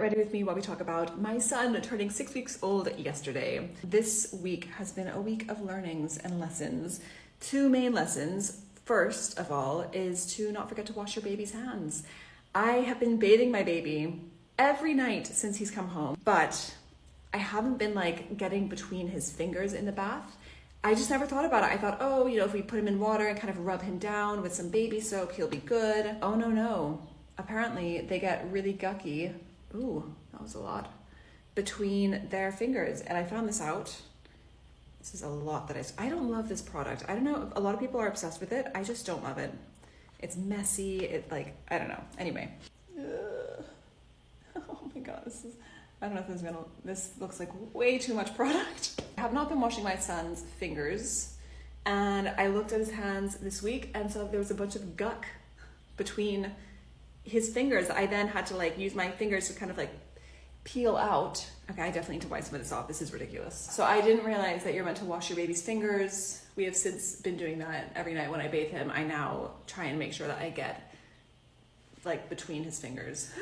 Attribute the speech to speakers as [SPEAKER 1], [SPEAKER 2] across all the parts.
[SPEAKER 1] ready with me while we talk about my son turning 6 weeks old yesterday. This week has been a week of learnings and lessons. Two main lessons. First of all is to not forget to wash your baby's hands. I have been bathing my baby every night since he's come home, but I haven't been like getting between his fingers in the bath. I just never thought about it. I thought, oh, if we put him in water and kind of rub him down with some baby soap, he'll be good. Oh, no. Apparently they get really gucky. Ooh, that was a lot. Between their fingers. And I found this out. This is a lot that I don't love this product. I don't know. A lot of people are obsessed with it. I just don't love it. It's messy. I don't know. Anyway. Oh my God. I don't know if this looks like way too much product. I have not been washing my son's fingers, and I looked at his hands this week and saw there was a bunch of guck between his fingers. I then had to use my fingers to kind of peel out. Okay, I definitely need to wipe some of this off. This is ridiculous. So I didn't realize that you're meant to wash your baby's fingers. We have since been doing that every night when I bathe him. I now try and make sure that I get between his fingers.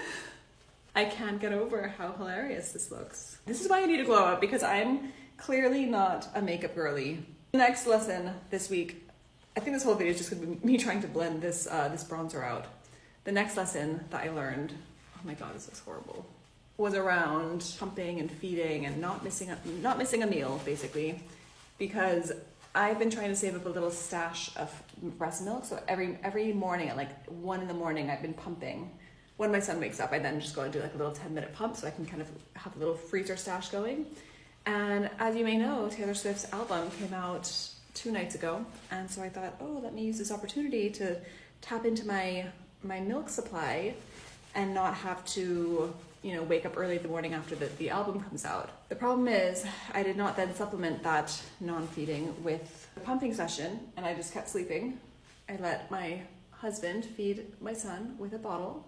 [SPEAKER 1] I can't get over how hilarious this looks. This is why I need to glow up, because I'm clearly not a makeup girly. Next lesson this week, I think this whole video is just gonna be me trying to blend this bronzer out. The next lesson that I learned, oh my God, this is horrible, was around pumping and feeding and not missing a meal, basically, because I've been trying to save up a little stash of breast milk. So every morning at 1 a.m, I've been pumping. When my son wakes up, I then just go and do a little 10-minute pump so I can kind of have a little freezer stash going. And as you may know, Taylor Swift's album came out 2 nights ago. And so I thought, oh, let me use this opportunity to tap into my milk supply and not have to, wake up early in the morning after the album comes out. The problem is I did not then supplement that non-feeding with a pumping session, and I just kept sleeping. I let my husband feed my son with a bottle.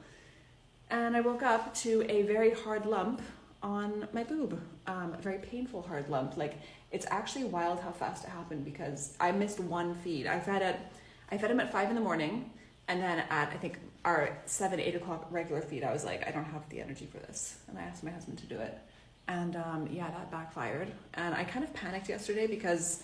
[SPEAKER 1] And I woke up to a very hard lump on my boob, a very painful hard lump. It's actually wild how fast it happened, because I missed one feed. I fed him at 5 a.m, and then at I think our 7-8 o'clock regular feed, I was like, I don't have the energy for this, and I asked my husband to do it, and that backfired. And I kind of panicked yesterday because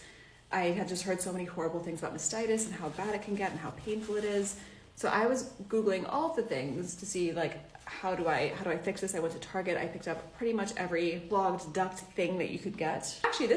[SPEAKER 1] I had just heard so many horrible things about mastitis and how bad it can get and how painful it is. So I was Googling all of the things to see how do I fix this. I went to Target. I picked up pretty much every clogged duct thing that you could get. Actually,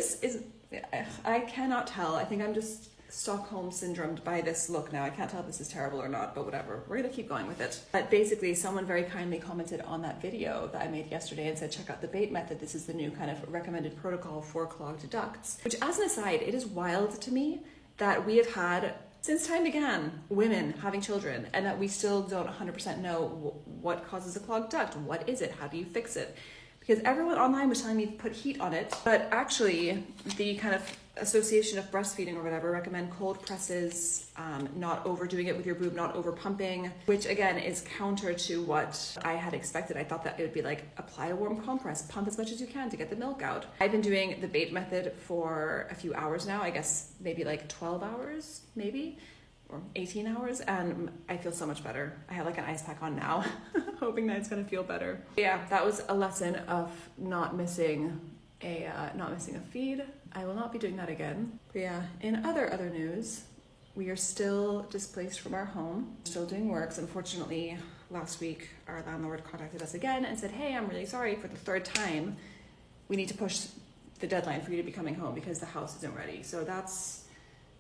[SPEAKER 1] I cannot tell. I think I'm just Stockholm syndromed by this look now. I can't tell if this is terrible or not, but whatever. We're gonna keep going with it. But basically, someone very kindly commented on that video that I made yesterday and said, check out the bait method. This is the new kind of recommended protocol for clogged ducts. Which, as an aside, it is wild to me that we have had, since time began, women having children, and that we still don't 100% know what causes a clogged duct. What is it? How do you fix it? Because everyone online was telling me to put heat on it, but actually the kind of Association of Breastfeeding or whatever recommend cold presses, not overdoing it with your boob, not over pumping, which again is counter to what I had expected. I thought that it would be apply a warm compress, pump as much as you can to get the milk out. I've been doing the bait method for a few hours now, I guess maybe 12 hours, maybe, or 18 hours, and I feel so much better. I have an ice pack on now, hoping that it's gonna feel better. Yeah, that was a lesson of not missing a feed. I will not be doing that again. But yeah, in other news, we are still displaced from our home, still doing works. Unfortunately, last week our landlord contacted us again and said, hey, I'm really sorry, for the 3rd time, we need to push the deadline for you to be coming home because the house isn't ready. So that's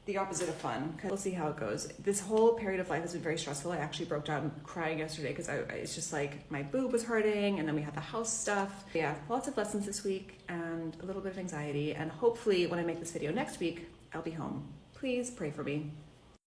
[SPEAKER 1] the opposite of fun. We'll see how it goes. This whole period of life has been very stressful. I actually broke down crying yesterday because it's just my boob was hurting, and then we had the house stuff. Yeah, lots of lessons this week and a little bit of anxiety, and hopefully when I make this video next week, I'll be home. Please pray for me.